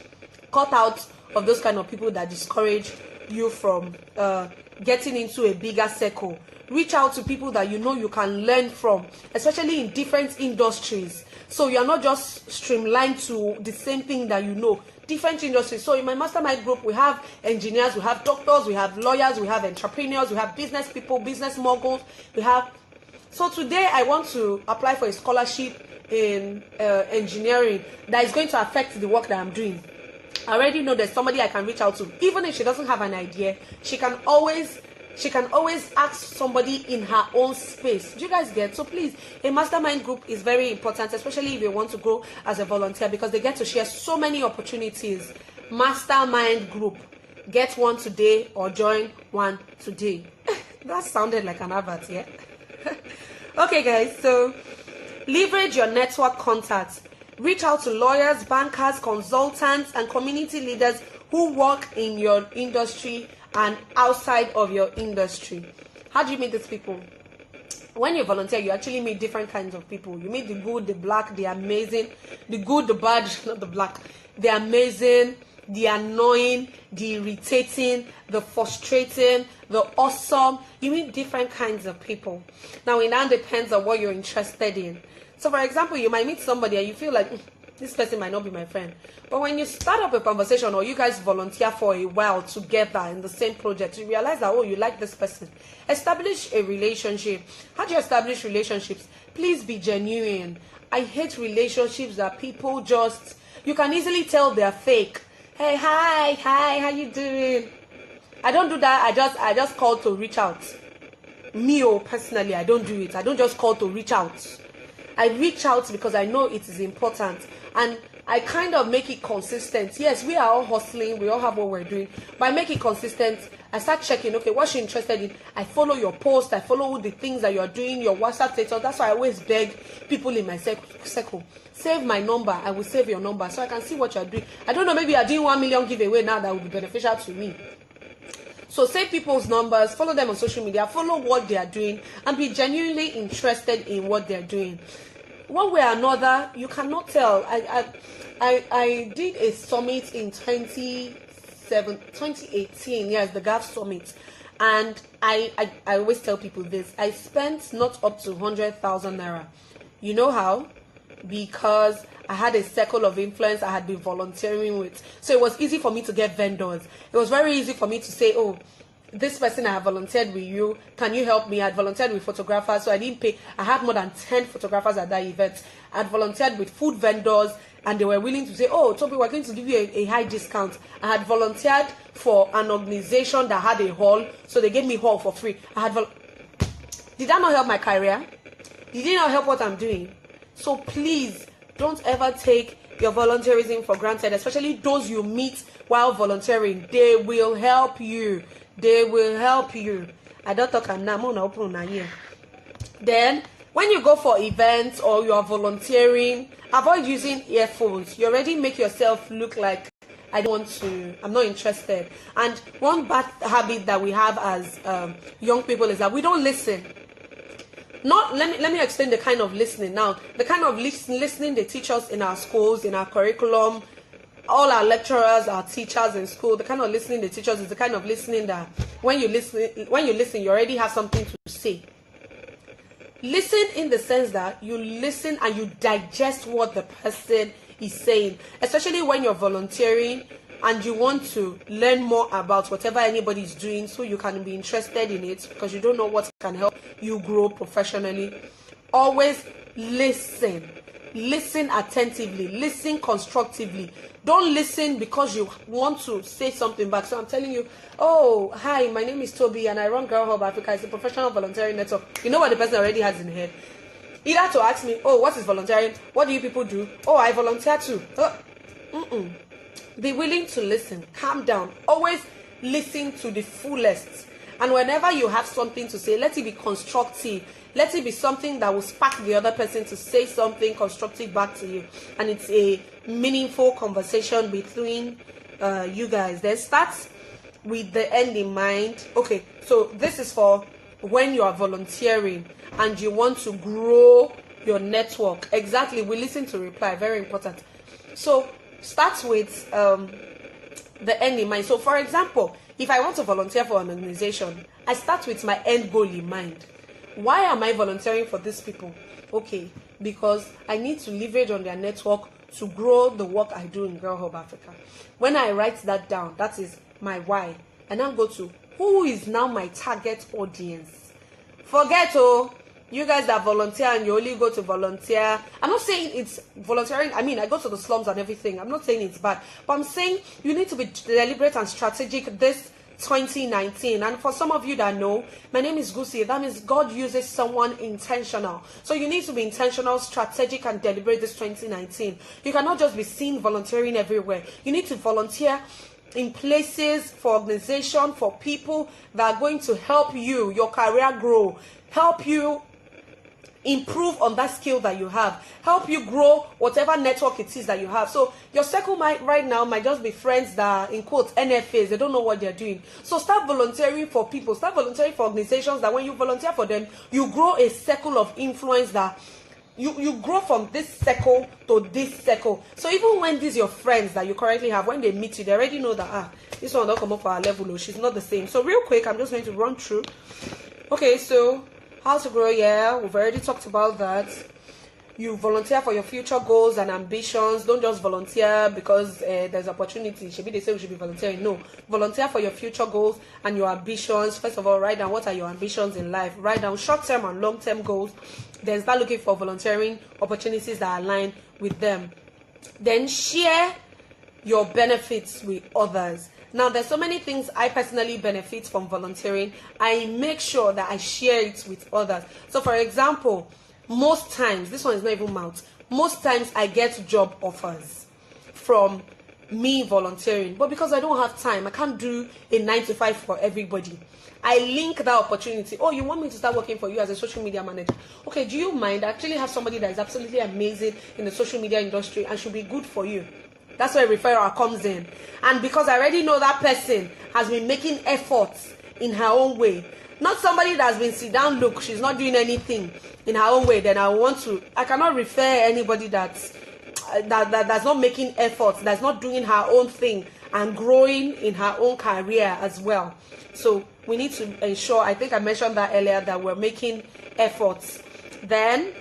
Cut out of those kind of people that discourage you from getting into a bigger circle. Reach out to people that you know you can learn from, especially in different industries. So you're not just streamlined to the same thing that you know. Different industries. So in my mastermind group, we have engineers, we have doctors, we have lawyers, we have entrepreneurs, we have business people, business moguls. So today I want to apply for a scholarship in engineering that is going to affect the work that I'm doing. I already know there's somebody I can reach out to. Even if she doesn't have an idea, she can always ask somebody in her own space. Do you guys get? So please, a mastermind group is very important, especially if you want to grow as a volunteer, because they get to share so many opportunities. Mastermind group. Get one today or join one today. That sounded like an advert, yeah? Okay, guys, so leverage your network contacts. Reach out to lawyers, bankers, consultants, and community leaders who work in your industry and outside of your industry. How do you meet these people? When you volunteer, you actually meet different kinds of people. You meet the good, the black, the amazing, the good, the bad, not the black, the amazing, the annoying, the irritating, the frustrating, the awesome. You meet different kinds of people. Now, it now depends on what you're interested in. So, for example, you might meet somebody and you feel like, this person might not be my friend. But when you start up a conversation or you guys volunteer for a while together in the same project, you realize that, oh, you like this person. Establish a relationship. How do you establish relationships? Please be genuine. I hate relationships that people just, you can easily tell they're fake. Hey, hi, how you doing? I don't do that. I just call to reach out. Me, personally, I don't do it. I don't just call to reach out. I reach out because I know it is important, and I kind of make it consistent. Yes, we are all hustling, we all have what we're doing, but I make it consistent. I start checking, okay, what you're interested in. I follow your post, I follow the things that you're doing, your WhatsApp status. That's why I always beg people in my circle, save my number. I will save your number so I can see what you're doing. I don't know, maybe you're doing 1 million giveaway now that will be beneficial to me. So save people's numbers, follow them on social media, follow what they are doing, and be genuinely interested in what they're doing. One way or another, you cannot tell. I did a summit in 2018, yes, the GAF summit. And I always tell people this. I spent not up to 100,000 naira. You know how? because I had a circle of influence I had been volunteering with. So it was easy for me to get vendors. It was very easy for me to say, oh, this person I have volunteered with you, can you help me? I had volunteered with photographers, so I didn't pay. I had more than 10 photographers at that event. I had volunteered with food vendors, and they were willing to say, oh, Toby, we're going to give you a high discount. I had volunteered for an organization that had a hall, so they gave me hall for free. Did that not help my career? Did it not help what I'm doing? So please, don't ever take your volunteerism for granted, especially those you meet while volunteering. They will help you. They will help you. I don't talk now. Then, when you go for events or you are volunteering, avoid using earphones. You already make yourself look like I'm not interested. And one bad habit that we have as young people is that we don't listen. Let me explain the kind of listening now. The kind of listening they teach us in our schools, in our curriculum, all our lecturers, our teachers in school, the kind of listening they teach us is the kind of listening that when you listen, you already have something to say. Listen in the sense that you listen and you digest what the person is saying, especially when you're volunteering and you want to learn more about whatever anybody is doing, so you can be interested in it because you don't know what can help you grow professionally. Always listen. Listen attentively. Listen constructively. Don't listen because you want to say something back. So I'm telling you, oh, hi, my name is Toby and I run Girl Hub Africa. It's a professional volunteering network. You know what the person already has in head? Either to ask me, oh, what is volunteering? What do you people do? Oh, I volunteer too. Be willing to listen. Calm down. Always listen to the fullest. And whenever you have something to say, let it be constructive. Let it be something that will spark the other person to say something constructive back to you. And it's a meaningful conversation between you guys. Then start with the end in mind. Okay, so this is for when you are volunteering and you want to grow your network. Exactly, we listen to reply. Very important. So start with the end in mind. So for example, if I want to volunteer for an organization, I start with my end goal in mind. Why am I volunteering for these people? Okay, because I need to leverage on their network to grow the work I do in Girl Hub Africa. When I write that down, that is my why. And then go to who is now my target audience. Forget, you guys that volunteer and you only go to volunteer. I'm not saying it's volunteering. I mean, I go to the slums and everything. I'm not saying it's bad. But I'm saying you need to be deliberate and strategic this 2019. And for some of you that know, my name is GUSI. That means God uses someone intentional. So you need to be intentional, strategic, and deliberate this 2019. You cannot just be seen volunteering everywhere. You need to volunteer in places, for organization, for people that are going to help you, your career grow, help you improve on that skill that you have, help you grow whatever network it is that you have. So your circle right now might just be friends that are, in quotes, NFAs. They don't know what they're doing. So start volunteering for people, start volunteering for organizations that when you volunteer for them, you grow a circle of influence that you grow from this circle to this circle. So even when these your friends that you currently have, when they meet you, they already know that this one don't come up for our level, or she's not the same. So real quick, I'm just going to run through. Okay, so how to grow, yeah, we've already talked about that. You volunteer for your future goals and ambitions. Don't just volunteer because there's opportunity. Should be they say we should be volunteering. No, volunteer for your future goals and your ambitions. First of all, write down what are your ambitions in life. Write down short-term and long-term goals. Then start looking for volunteering opportunities that align with them. Then share your benefits with others. Now, there's so many things I personally benefit from volunteering. I make sure that I share it with others. So, for example, most times, this one is not even mouth, most times I get job offers from me volunteering. But because I don't have time, I can't do a 9 to 5 for everybody. I link that opportunity. Oh, you want me to start working for you as a social media manager? Okay, do you mind? I actually have somebody that is absolutely amazing in the social media industry and should be good for you. That's where referral comes in. And because I already know that person has been making efforts in her own way, not somebody that's been sit down, look, she's not doing anything in her own way, then I cannot refer anybody that's not making efforts, that's not doing her own thing and growing in her own career as well. So we need to ensure, I think I mentioned that earlier, that we're making efforts. Then,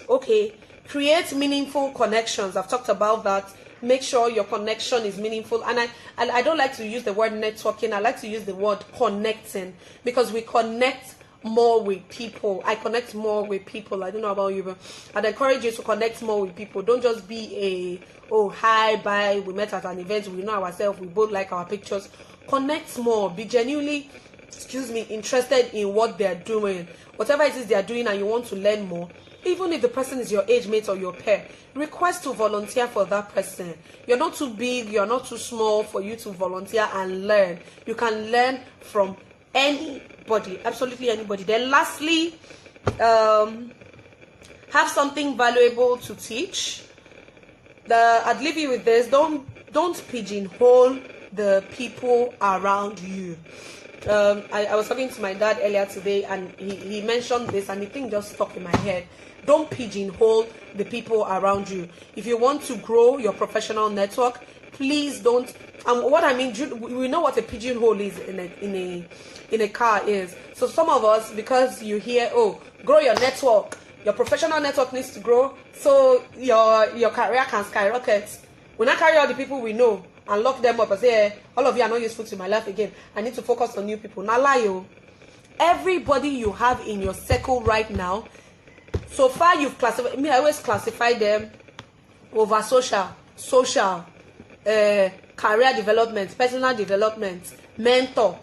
okay, Create meaningful connections. I've talked about that. Make sure your connection is meaningful. And I don't like to use the word networking. I like to use the word connecting, because we connect more with people. I connect more with people. I don't know about you, but I'd encourage you to connect more with people. Don't just be hi, bye, we met at an event, we know ourselves, we both like our pictures. Connect more. Be genuinely, interested in what they're doing. Whatever it is they're doing and you want to learn more, even if the person is your age mate or your peer, request to volunteer for that person. You're not too big, you're not too small for you to volunteer and learn. You can learn from anybody, absolutely anybody. Then lastly, have something valuable to teach. I'd leave you with this. Don't pigeonhole the people around you. I was talking to my dad earlier today, and he mentioned this, and the thing just stuck in my head. Don't pigeonhole the people around you. If you want to grow your professional network, please don't. And what I mean, we know what a pigeonhole is in a car is. So some of us, because you hear, grow your network, your professional network needs to grow, so your career can skyrocket. We not carry all the people we know and lock them up and say, all of you are not useful to my life again. I need to focus on new people. Now lie you. Everybody you have in your circle right now, so far you've classified me. I always classify them over social, career development, personal development, mentor.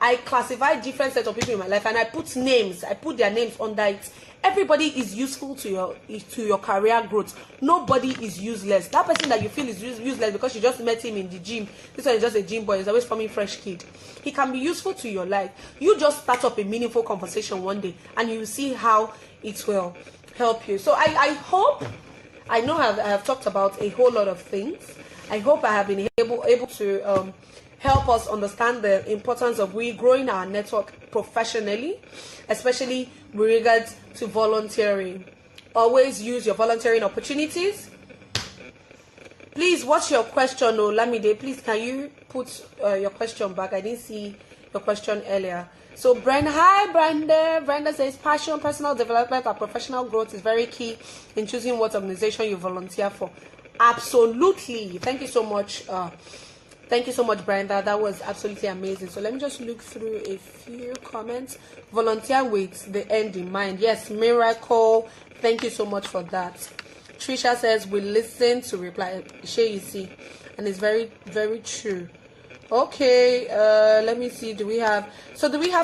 I classify different sets of people in my life, and I put their names under it. Everybody is useful to your career growth. Nobody is useless. That person that you feel is useless because you just met him in the gym, this one is just a gym boy, he's always forming fresh kid, he can be useful to your life. You just start up a meaningful conversation one day, and you will see how it will help you. So I hope, I know I have talked about a whole lot of things. I hope I have been able to help us understand the importance of we growing our network professionally, especially with regards to volunteering. Always use your volunteering opportunities. Please, what's your question, Olamide? Please, can you put your question back? I didn't see your question earlier. So, Brenda says, passion, personal development, and professional growth is very key in choosing what organization you volunteer for. Absolutely. Thank you so much. Thank you so much, Brenda. That was absolutely amazing. So let me just look through a few comments. Volunteer with the end in mind. Yes, Miracle. Thank you so much for that. Trisha says, we listen to reply. You see, and it's very, very true. Okay, let me see. Do we have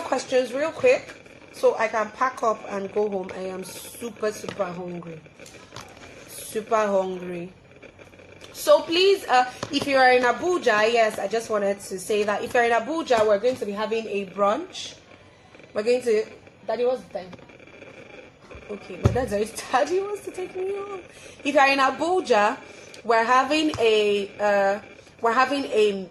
questions real quick so I can pack up and go home? I am super hungry. Super hungry. So please, if you are in Abuja, yes, I just wanted to say that if you're in Abuja, we're going to be having a brunch. We're going to, Daddy, what's the time? Okay, my dad's already, Daddy wants to take me home. If you're in Abuja, we're having a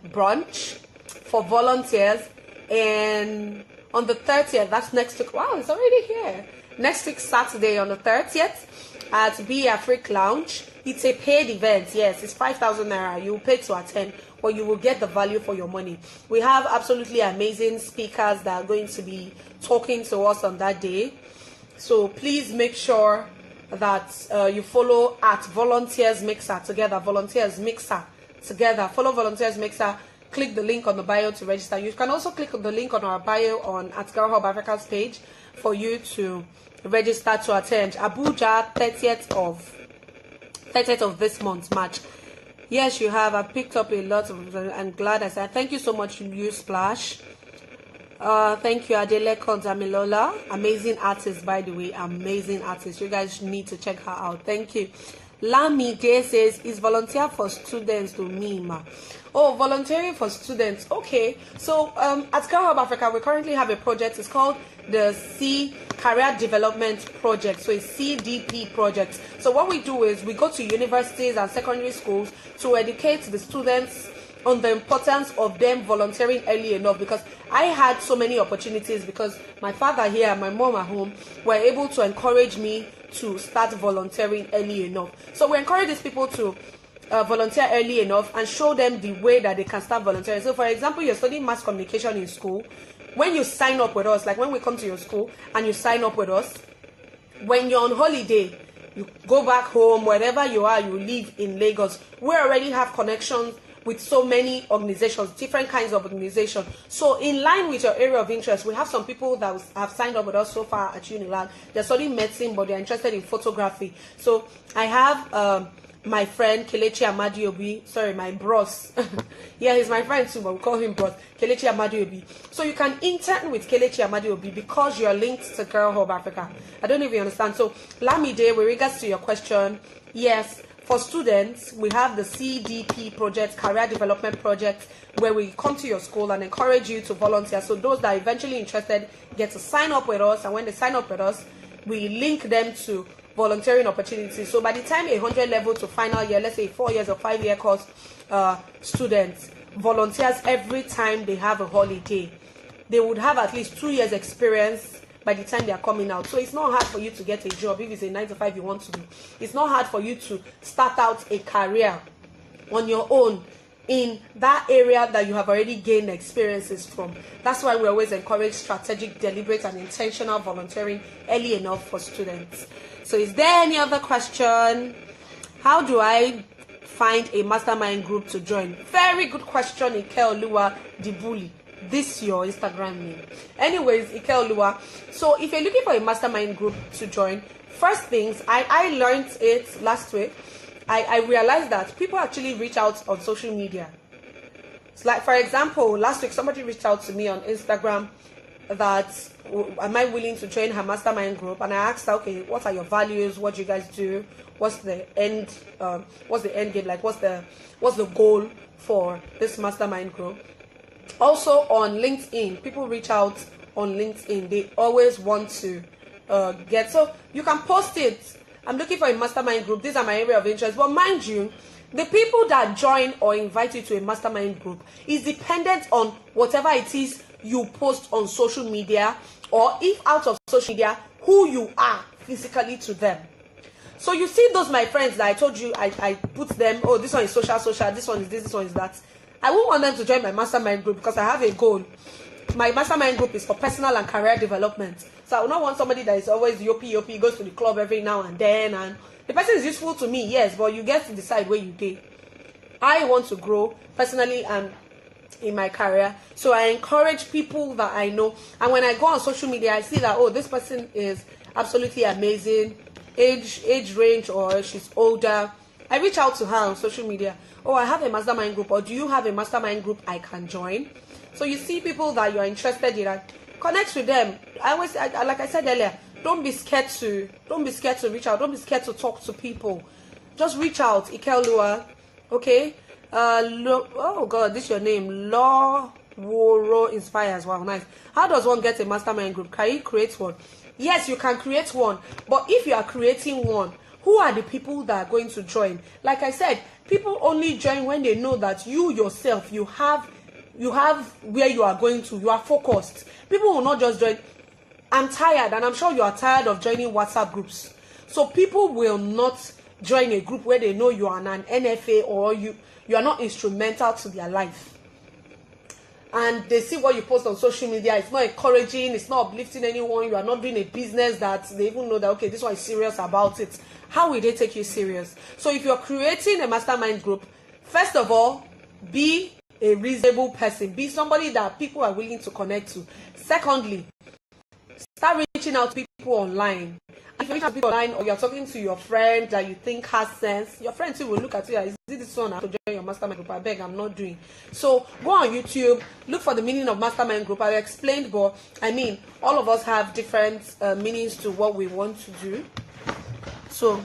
brunch for volunteers, and on the 30th, that's next week. Wow, it's already here. Next week, Saturday on the 30th at GUSI Lounge. It's a paid event. Yes, it's 5,000 naira. You will pay to attend, but you will get the value for your money. We have absolutely amazing speakers that are going to be talking to us on that day. So please make sure that you follow at Volunteers Mixer together. Volunteers Mixer together. Follow Volunteers Mixer. Click the link on the bio to register. You can also click on the link on our bio on at Girl Hub Africa's page for you to register to attend Abuja 30th of this month, March. Yes, you have. I picked up a lot of. I'm glad I said thank you so much, you Splash. Thank you, Adele Konzamilola. Amazing artist, by the way. Amazing artist. You guys need to check her out. Thank you. Lami Day says, is volunteer for students to meme? Oh, volunteering for students. Okay. So at Girl Hub Africa, we currently have a project. It's called the C Career Development Project. So it's CDP project. So what we do is we go to universities and secondary schools to educate the students on the importance of them volunteering early enough, because I had so many opportunities because my father here and my mom at home were able to encourage me to start volunteering early enough. So we encourage these people to volunteer early enough and show them the way that they can start volunteering. So for example, you're studying mass communication in school. When you sign up with us, like when we come to your school and you sign up with us, when you're on holiday, you go back home, wherever you are, you live in Lagos. We already have connections with so many organizations, different kinds of organizations. So in line with your area of interest, we have some people that have signed up with us so far at Unilag. They're studying medicine, but they're interested in photography. So I have my friend Kelechi Amadiobi, sorry, my bros. Yeah, he's my friend too, but we call him bros. Kelechi Amadiobi. So you can intern with Kelechi Amadiobi because you're linked to Girl Hub Africa. I don't know if you understand. So Lamide, with regards to your question, yes. For students, we have the CDP project, Career Development Project, where we come to your school and encourage you to volunteer. So those that are eventually interested get to sign up with us, and when they sign up with us, we link them to volunteering opportunities. So by the time 100 level to final year, let's say 4 years or 5 year course, students volunteers every time they have a holiday. They would have at least 2 years experience by the time they are coming out. So it's not hard for you to get a job if it's a 9 to 5 you want to do. It's not hard for you to start out a career on your own in that area that you have already gained experiences from. That's why we always encourage strategic, deliberate, and intentional volunteering early enough for students. So is there any other question? How do I find a mastermind group to join? Very good question, Ikeoluwa Dibuli. This your Instagram name. Anyways, Ikeoluwa. So if you're looking for a mastermind group to join, first things, I learned it last week. I realized that people actually reach out on social media. It's like, for example, last week somebody reached out to me on Instagram that am I willing to join her mastermind group, and I asked her, okay, what are your values, what do you guys do, what's the end game, like what's the goal for this mastermind group. Also on LinkedIn, people reach out on LinkedIn. They always want to get, so you can post it. I'm looking for a mastermind group. These are my area of interest. But mind you, the people that join or invite you to a mastermind group is dependent on whatever it is you post on social media, or if out of social media, who you are physically to them. So you see those my friends that I told you, I put them, oh, this one is social, this one is this one is that. I won't want them to join my mastermind group because I have a goal. My mastermind group is for personal and career development. So I will not want somebody that is always yopi, goes to the club every now and then, and the person is useful to me, yes, but you get to decide where you go. I want to grow personally and in my career, so I encourage people that I know, and when I go on social media, I see that, oh, this person is absolutely amazing, age range, or she's older. I reach out to her on social media. Oh, I have a mastermind group, or do you have a mastermind group I can join? So you see people that you're interested in, connect with them. Like I said earlier, don't be scared to reach out. Don't be scared to talk to people. Just reach out. Ikeoluwa, okay? Oh God, this is your name. Law Woro Inspires. Wow, nice. How does one get a mastermind group? Can you create one? Yes, you can create one. But if you are creating one, who are the people that are going to join? Like I said, people only join when they know that you yourself, you have where you are going to. You are focused. People will not just join. I'm tired, and I'm sure you are tired of joining WhatsApp groups. So people will not join a group where they know you are an NFA, or you are not instrumental to their life. And they see what you post on social media. It's not encouraging. It's not uplifting anyone. You are not doing a business that they even know that, okay, this one is serious about it. How will they take you serious? So if you're creating a mastermind group, first of all, be a reasonable person. Be somebody that people are willing to connect to. Secondly, start reaching out to people online. If you reach out to people online, or you're talking to your friend that you think has sense, your friend too will look at you as, is it this one I have to join your mastermind group? I beg, I'm not doing. So go on YouTube, look for the meaning of mastermind group. I explained, but I mean, all of us have different meanings to what we want to do. So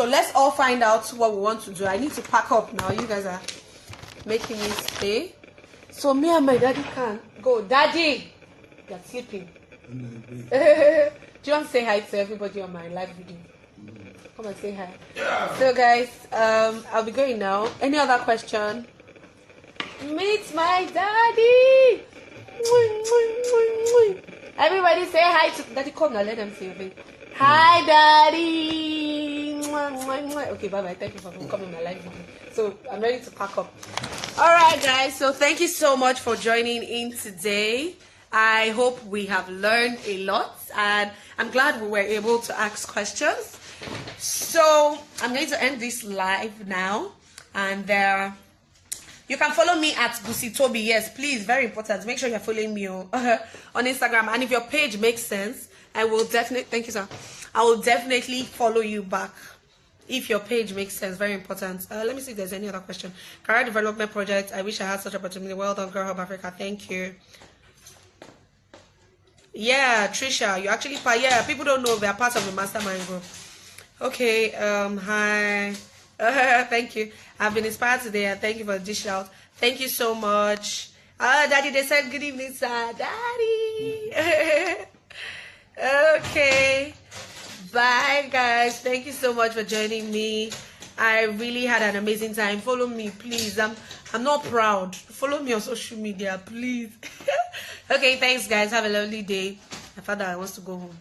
let's all find out what we want to do. I need to pack up now. You guys are making me stay. So me and my daddy can go. Daddy, you're sleeping. Do you want to say hi to everybody on my live video? Come and say hi. Yeah. So guys, I'll be going now. Any other question? Meet my daddy. Everybody say hi to daddy. Come now, let them see your face. Hi daddy. Okay, bye bye. Thank you for coming on my live video. So I'm ready to pack up. All right guys, so thank you so much for joining in today. I hope we have learned a lot, and I'm glad we were able to ask questions. So I'm going to end this live now, and you can follow me at GUSI TOBBY. Yes, please, very important. Make sure you're following me on Instagram, and if your page makes sense, I will definitely, thank you, sir. I will definitely follow you back. If your page makes sense, very important. Let me see if there's any other question. Career development project. I wish I had such opportunity. Well done, Girl Hub Africa. Thank you. Yeah, Trisha, you actually yeah, people don't know they're part of the mastermind group. Okay, hi. Thank you. I've been inspired today, and thank you for the dish out. Thank you so much. Daddy, they said good evening, sir. Daddy. Okay. Bye, guys. Thank you so much for joining me. I really had an amazing time. Follow me, please. I'm not proud. Follow me on social media, please. Okay, thanks, guys. Have a lovely day. My father wants to go home.